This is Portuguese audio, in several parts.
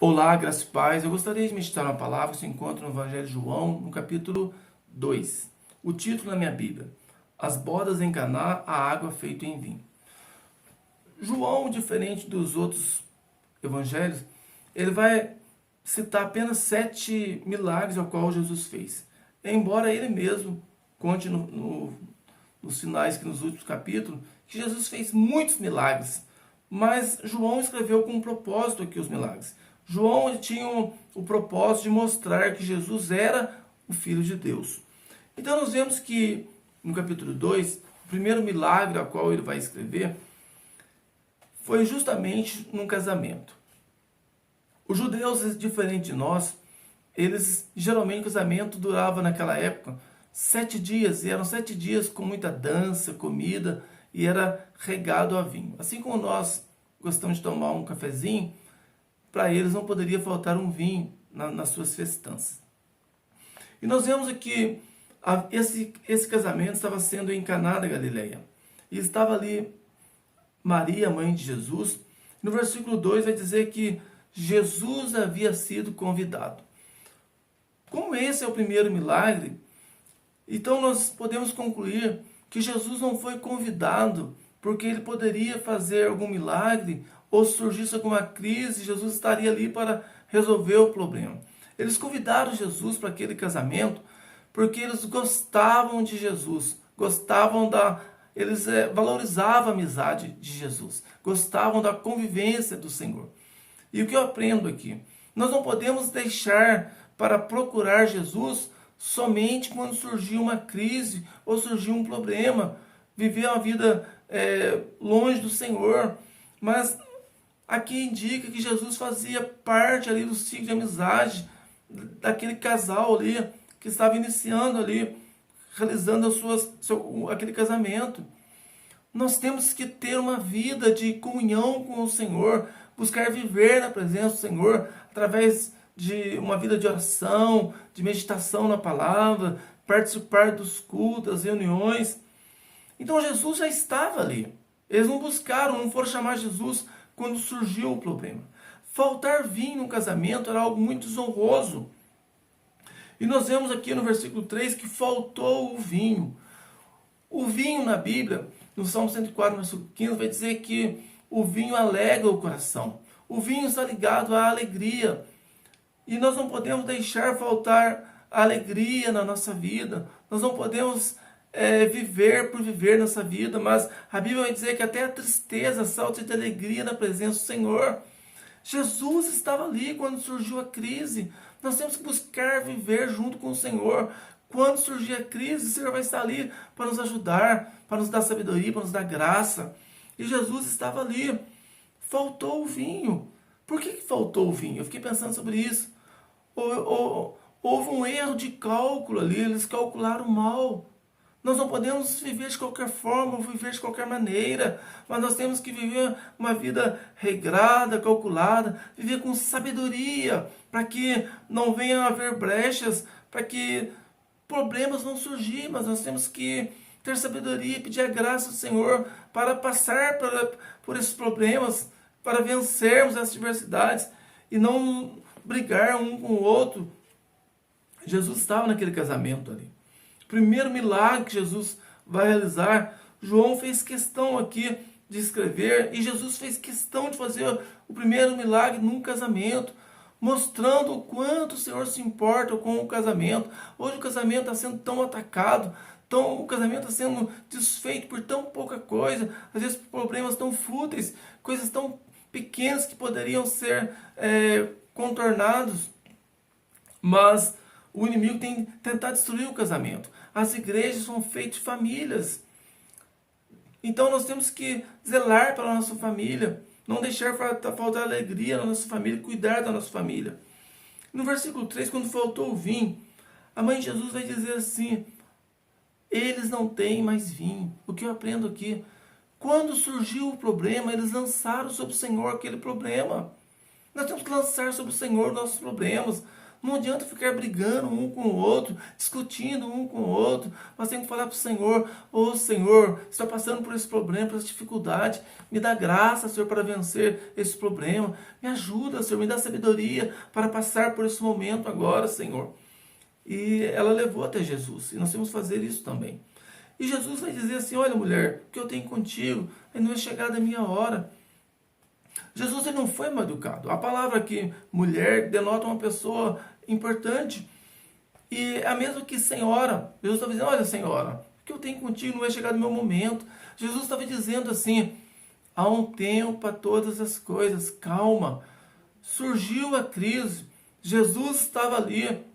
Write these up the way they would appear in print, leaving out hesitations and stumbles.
Olá, graça e paz. Eu gostaria de meditar uma palavra que se encontra no Evangelho de João, no capítulo 2. O título na minha Bíblia: As bodas em Caná, a água feita em vinho. João, diferente dos outros evangelhos, ele vai citar apenas 7 milagres ao qual Jesus fez. Embora ele mesmo conte nos finais, que nos últimos capítulos, que Jesus fez muitos milagres. Mas João escreveu com um propósito aqui os milagres. João tinha o propósito de mostrar que Jesus era o Filho de Deus. Então nós vemos que no capítulo 2, o primeiro milagre ao qual ele vai escrever foi justamente num casamento. Os judeus, diferente de nós, eles geralmente o casamento durava naquela época 7 dias, e eram 7 dias com muita dança, comida, e era regado a vinho. Assim como nós gostamos de tomar um cafezinho, para eles não poderia faltar um vinho nas suas festanças. E nós vemos aqui, esse casamento estava sendo em Caná da Galileia. E estava ali Maria, mãe de Jesus. No versículo 2 vai dizer que Jesus havia sido convidado. Como esse é o primeiro milagre, então nós podemos concluir que Jesus não foi convidado porque ele poderia fazer algum milagre ou surgisse alguma crise, Jesus estaria ali para resolver o problema. Eles convidaram Jesus para aquele casamento porque eles gostavam de Jesus, eles valorizavam a amizade de Jesus, gostavam da convivência do Senhor. E o que eu aprendo aqui? Nós não podemos deixar para procurar Jesus somente quando surgiu uma crise ou surgiu um problema, viver uma vida longe do Senhor. Mas aqui indica que Jesus fazia parte ali do ciclo de amizade daquele casal ali que estava iniciando ali, realizando aquele casamento. Nós temos que ter uma vida de comunhão com o Senhor, buscar viver na presença do Senhor através de uma vida de oração, de meditação na palavra, participar dos cultos, das reuniões. Então Jesus já estava ali. Eles não buscaram, não foram chamar Jesus quando surgiu o problema. Faltar vinho no casamento era algo muito desonroso. E nós vemos aqui no versículo 3 que faltou o vinho. O vinho na Bíblia, no Salmo 104, versículo 15, vai dizer que o vinho alegra o coração. O vinho está ligado à alegria. E nós não podemos deixar faltar a alegria na nossa vida. Nós não podemos viver por viver nessa vida, mas a Bíblia vai dizer que até a tristeza salta de alegria na presença do Senhor. Jesus estava ali quando surgiu a crise. Nós temos que buscar viver junto com o Senhor. Quando surgir a crise, o Senhor vai estar ali para nos ajudar, para nos dar sabedoria, para nos dar graça. E Jesus estava ali. Faltou o vinho. Por que faltou o vinho? Eu fiquei pensando sobre isso. Houve um erro de cálculo ali, eles calcularam mal. Nós não podemos viver de qualquer forma, viver de qualquer maneira, mas nós temos que viver uma vida regrada, calculada, viver com sabedoria, para que não venham a haver brechas, para que problemas vão surgir, mas nós temos que ter sabedoria e pedir a graça do Senhor para passar por esses problemas, para vencermos as adversidades e não brigar um com o outro. Jesus estava naquele casamento ali. Primeiro milagre que Jesus vai realizar, João fez questão aqui de escrever, e Jesus fez questão de fazer o primeiro milagre num casamento, mostrando o quanto o Senhor se importa com o casamento. Hoje o casamento está sendo tão atacado, o casamento está sendo desfeito por tão pouca coisa, às vezes por problemas tão fúteis, coisas tão pequenas que poderiam ser contornados, mas o inimigo tem tentado destruir o casamento. As igrejas são feitas de famílias. Então nós temos que zelar pela nossa família, não deixar faltar alegria na nossa família, cuidar da nossa família. No versículo 3, quando faltou o vinho, a mãe de Jesus vai dizer assim: eles não têm mais vinho. O que eu aprendo aqui? Quando surgiu o problema, eles lançaram sobre o Senhor aquele problema. Nós temos que lançar sobre o Senhor nossos problemas. Não adianta ficar brigando um com o outro, discutindo um com o outro. Nós temos que falar para o Senhor: ô Senhor, estou passando por esse problema, por essa dificuldade. Me dá graça, Senhor, para vencer esse problema. Me ajuda, Senhor, me dá sabedoria para passar por esse momento agora, Senhor. E ela levou até Jesus. E nós temos que fazer isso também. E Jesus vai dizer assim: olha, mulher, o que eu tenho contigo não é chegada a minha hora. Jesus, ele não foi mal educado. A palavra aqui, mulher, denota uma pessoa importante. E é a mesma que senhora. Jesus estava dizendo: olha, senhora, o que eu tenho contigo não é chegado o meu momento. Jesus estava dizendo assim: há um tempo para todas as coisas. Calma. Surgiu a crise. Jesus estava ali.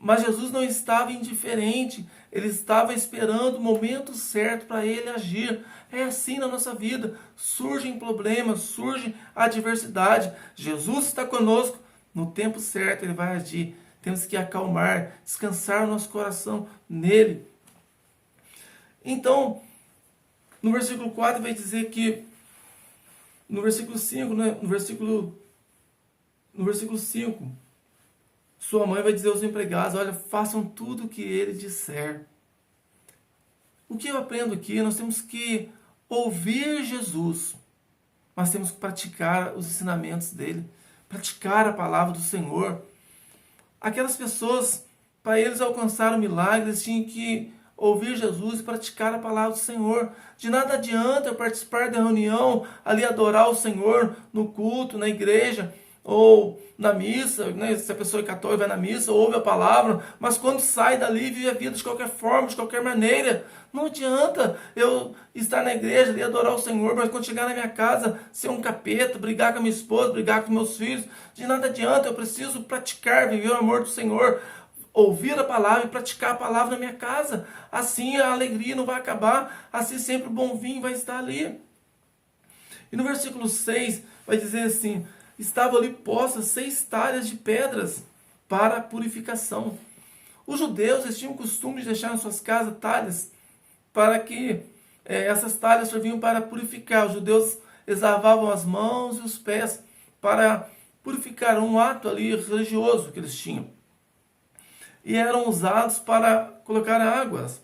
Mas Jesus não estava indiferente. Ele estava esperando o momento certo para ele agir. É assim na nossa vida. Surgem problemas, surge adversidade. Jesus está conosco. No tempo certo ele vai agir. Temos que acalmar, descansar o nosso coração nele. Então, no versículo 4 vai dizer que, no versículo 5, né, no versículo 5, sua mãe vai dizer aos empregados: olha, façam tudo o que ele disser. O que eu aprendo aqui? Nós temos que ouvir Jesus, mas temos que praticar os ensinamentos dele, praticar a palavra do Senhor. Aquelas pessoas, para eles alcançarem o milagre, eles tinham que ouvir Jesus e praticar a palavra do Senhor. De nada adianta eu participar da reunião, ali adorar o Senhor no culto, na igreja, ou na missa, né? Se a pessoa é católica, vai na missa, ouve a palavra, mas quando sai dali, vive a vida de qualquer forma, de qualquer maneira. Não adianta eu estar na igreja e adorar o Senhor, mas quando chegar na minha casa, ser um capeta, brigar com a minha esposa, brigar com meus filhos. De nada adianta, eu preciso praticar, viver o amor do Senhor, ouvir a palavra e praticar a palavra na minha casa. Assim a alegria não vai acabar, assim sempre o bom vinho vai estar ali. E no versículo 6 vai dizer assim: estavam ali postas 6 talhas de pedras para a purificação. Os judeus, eles tinham o costume de deixar em suas casas talhas, para que essas talhas serviam para purificar. Os judeus, eles lavavam as mãos e os pés para purificar, um ato ali religioso que eles tinham. E eram usados para colocar águas.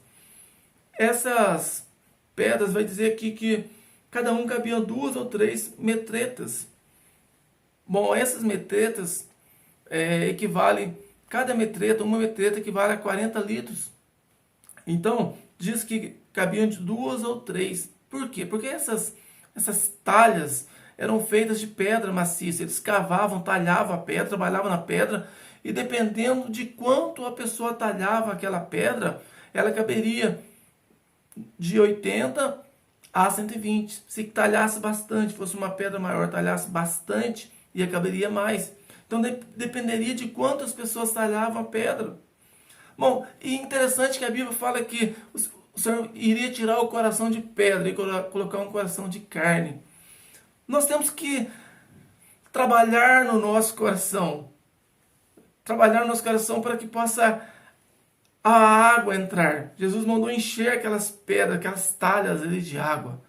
Essas pedras, vai dizer aqui que cada um cabia 2 ou 3 metretas. Bom, essas metretas equivalem, cada metreta, uma metreta equivale a 40 litros. Então, diz que cabiam de 2 ou 3. Por quê? Porque essas talhas eram feitas de pedra maciça. Eles cavavam, talhavam a pedra, trabalhavam na pedra, e dependendo de quanto a pessoa talhava aquela pedra, ela caberia de 80 a 120. Se talhasse bastante, fosse uma pedra maior, talhasse bastante, e caberia mais. Então dependeria de quantas pessoas talhavam a pedra. Bom, e interessante que a Bíblia fala que o Senhor iria tirar o coração de pedra e colocar um coração de carne. Nós temos que trabalhar no nosso coração. Trabalhar no nosso coração para que possa a água entrar. Jesus mandou encher aquelas pedras, aquelas talhas ali de água.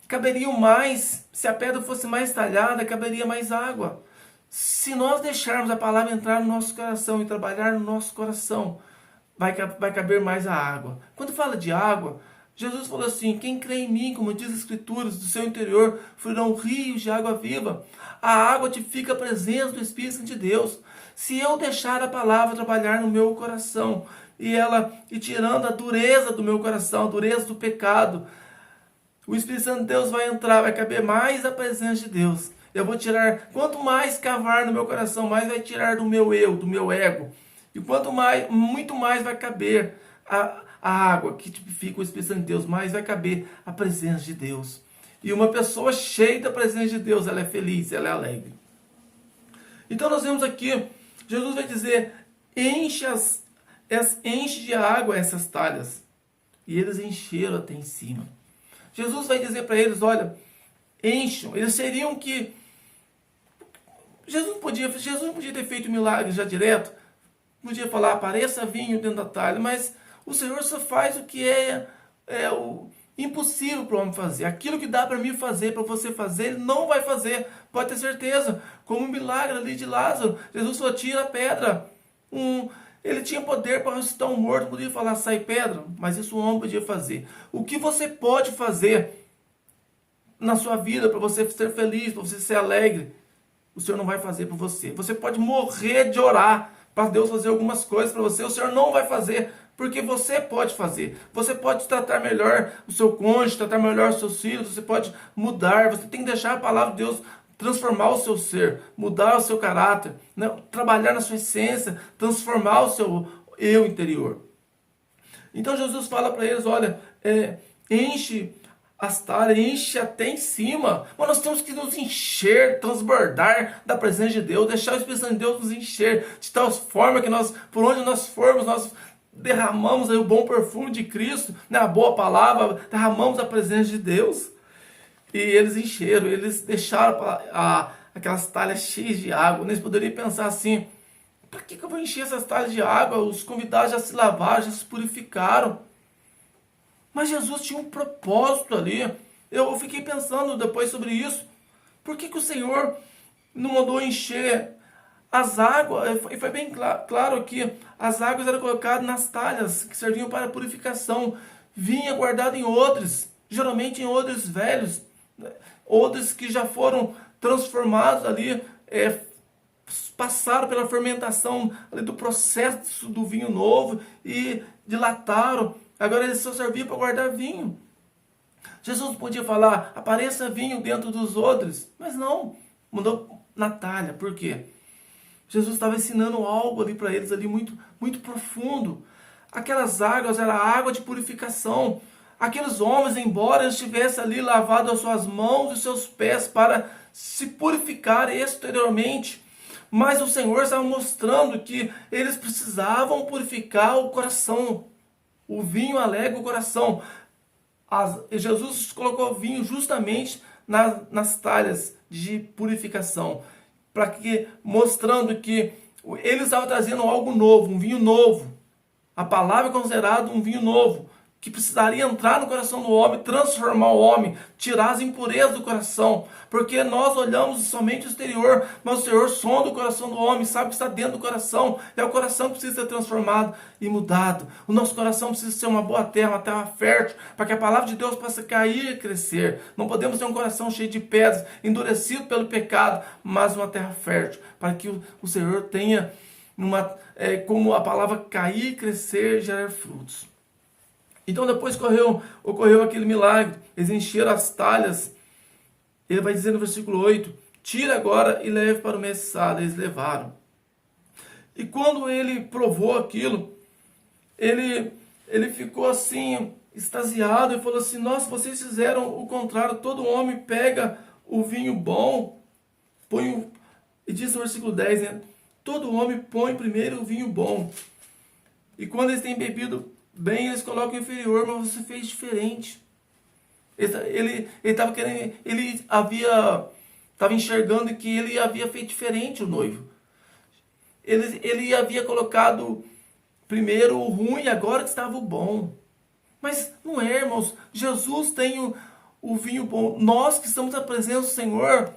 Caberiam mais, se a pedra fosse mais talhada, caberia mais água. Se nós deixarmos a palavra entrar no nosso coração e trabalhar no nosso coração, vai caber mais a água. Quando fala de água, Jesus falou assim: quem crê em mim, como diz as Escrituras, do seu interior fluirão rios de água viva. A água tipifica a presença do Espírito de Deus. Se eu deixar a palavra trabalhar no meu coração, e tirando a dureza do meu coração, a dureza do pecado, o Espírito Santo de Deus vai entrar, vai caber mais a presença de Deus. Eu vou tirar, quanto mais cavar no meu coração, mais vai tirar do meu eu, do meu ego. E quanto mais, muito mais vai caber a água que tipifica o Espírito Santo de Deus, mais vai caber a presença de Deus. E uma pessoa cheia da presença de Deus, ela é feliz, ela é alegre. Então nós vemos aqui, Jesus vai dizer: enche de água essas talhas. E eles encheram até em cima. Jesus vai dizer para eles: olha, encham. Eles seriam que... Jesus podia ter feito milagre já direto. Podia falar: apareça vinho dentro da talha. Mas o Senhor só faz o que é Impossível para o homem fazer. Aquilo que dá para mim fazer, para você fazer, ele não vai fazer. Pode ter certeza. Como um milagre ali de Lázaro. Jesus só tira a pedra. Ele tinha poder para ressuscitar um morto, podia falar, sai pedra. Mas isso o homem podia fazer. O que você pode fazer na sua vida para você ser feliz, para você ser alegre, o Senhor não vai fazer por você. Você pode morrer de orar para Deus fazer algumas coisas para você, o Senhor não vai fazer, porque você pode fazer. Você pode tratar melhor o seu cônjuge, tratar melhor os seus filhos, você pode mudar, você tem que deixar a palavra de Deus transformar o seu ser, mudar o seu caráter, né? Trabalhar na sua essência, transformar o seu eu interior. Então Jesus fala para eles, olha, enche as talhas, enche até em cima. Mas nós temos que nos encher, transbordar da presença de Deus, deixar o Espírito Santo de Deus nos encher, de tal forma que nós, por onde nós formos, nós derramamos aí o bom perfume de Cristo, né, a boa palavra, derramamos a presença de Deus. E eles encheram, eles deixaram aquelas talhas cheias de água. Eles poderiam pensar assim, para que eu vou encher essas talhas de água? Os convidados já se lavaram, já se purificaram. Mas Jesus tinha um propósito ali. Eu fiquei pensando depois sobre isso. Por que o Senhor não mandou encher as águas? E foi bem claro que as águas eram colocadas nas talhas que serviam para a purificação. Vinha guardado em odres, geralmente em odres velhos, odres que já foram transformados ali, passaram pela fermentação ali do processo do vinho novo e dilataram. Agora eles só serviam para guardar vinho. Jesus podia falar, apareça vinho dentro dos odres. Mas não, mandou na talha. Por quê? Jesus estava ensinando algo ali para eles, ali muito, muito profundo. Aquelas águas eram água de purificação. Aqueles homens, embora eles tivessem ali lavado as suas mãos e seus pés para se purificar exteriormente, mas o Senhor estava mostrando que eles precisavam purificar o coração. O vinho alegra o coração. Jesus colocou vinho justamente nas talhas de purificação, mostrando que ele estava trazendo algo novo, um vinho novo. A palavra é considerada um vinho novo, que precisaria entrar no coração do homem, transformar o homem, tirar as impurezas do coração, porque nós olhamos somente o exterior, mas o Senhor sonda o coração do homem, sabe o que está dentro do coração, é o coração que precisa ser transformado e mudado. O nosso coração precisa ser uma boa terra, uma terra fértil, para que a palavra de Deus possa cair e crescer. Não podemos ter um coração cheio de pedras, endurecido pelo pecado, mas uma terra fértil, para que o Senhor tenha como a palavra cair, crescer e gerar frutos. Então depois ocorreu aquele milagre, eles encheram as talhas. Ele vai dizer no versículo 8, tira agora e leve para o mestre. Eles levaram. E quando ele provou aquilo, ele ficou assim, extasiado, e falou assim, nossa, vocês fizeram o contrário, todo homem pega o vinho bom, e diz no versículo 10, né, todo homem põe primeiro o vinho bom, e quando eles têm bebido bem, eles colocam o inferior, mas você fez diferente. Ele estava enxergando que ele havia feito diferente o noivo. Ele havia colocado primeiro o ruim, agora que estava o bom. Mas não é, irmãos. Jesus tem o vinho bom. Nós que estamos na presença do Senhor,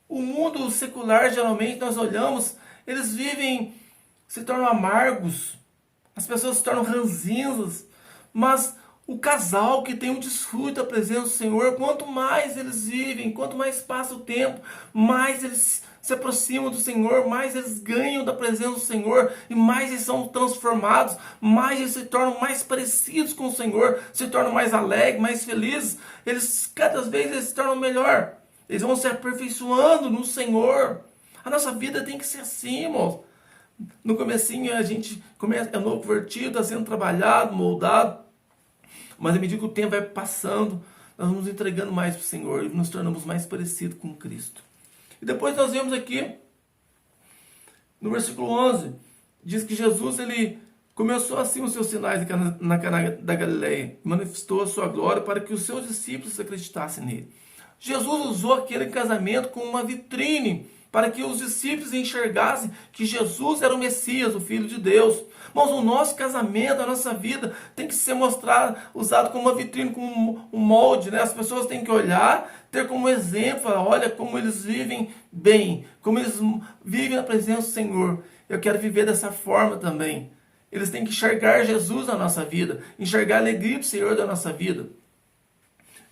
o mundo secular, geralmente, nós olhamos, eles vivem, se tornam amargos. As pessoas se tornam ranzinhas, mas o casal que tem um desfrute da presença do Senhor, quanto mais eles vivem, quanto mais passa o tempo, mais eles se aproximam do Senhor, mais eles ganham da presença do Senhor, e mais eles são transformados, mais eles se tornam mais parecidos com o Senhor, se tornam mais alegres, mais felizes, cada vez eles se tornam melhor, eles vão se aperfeiçoando no Senhor. A nossa vida tem que ser assim, irmãos. No comecinho a gente é novo convertido, está sendo trabalhado, moldado, mas à medida que o tempo vai passando, nós vamos entregando mais para o Senhor e nos tornamos mais parecidos com Cristo. E depois nós vemos aqui, no versículo 11, diz que Jesus ele começou assim os seus sinais na Caná da Galileia, manifestou a sua glória para que os seus discípulos acreditassem nele. Jesus usou aquele casamento como uma vitrine para que os discípulos enxergassem que Jesus era o Messias, o Filho de Deus. Irmãos, o nosso casamento, a nossa vida tem que ser mostrado, usado como uma vitrine, como um molde, né? As pessoas têm que olhar, ter como exemplo, olha como eles vivem bem, como eles vivem na presença do Senhor. Eu quero viver dessa forma também. Eles têm que enxergar Jesus na nossa vida, enxergar a alegria do Senhor da nossa vida.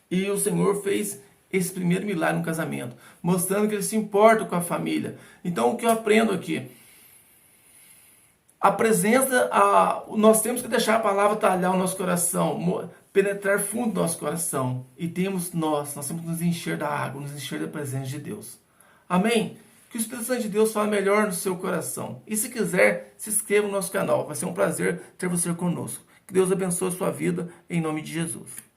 E o Senhor fez esse primeiro milagre no casamento, mostrando que Ele se importa com a família. Então, o que eu aprendo aqui? A presença, nós temos que deixar a palavra talhar o nosso coração, penetrar fundo no nosso coração. E nós temos que nos encher da água, nos encher da presença de Deus. Amém? Que o Espírito Santo de Deus fale melhor no seu coração. E se quiser, se inscreva no nosso canal. Vai ser um prazer ter você conosco. Que Deus abençoe a sua vida, em nome de Jesus.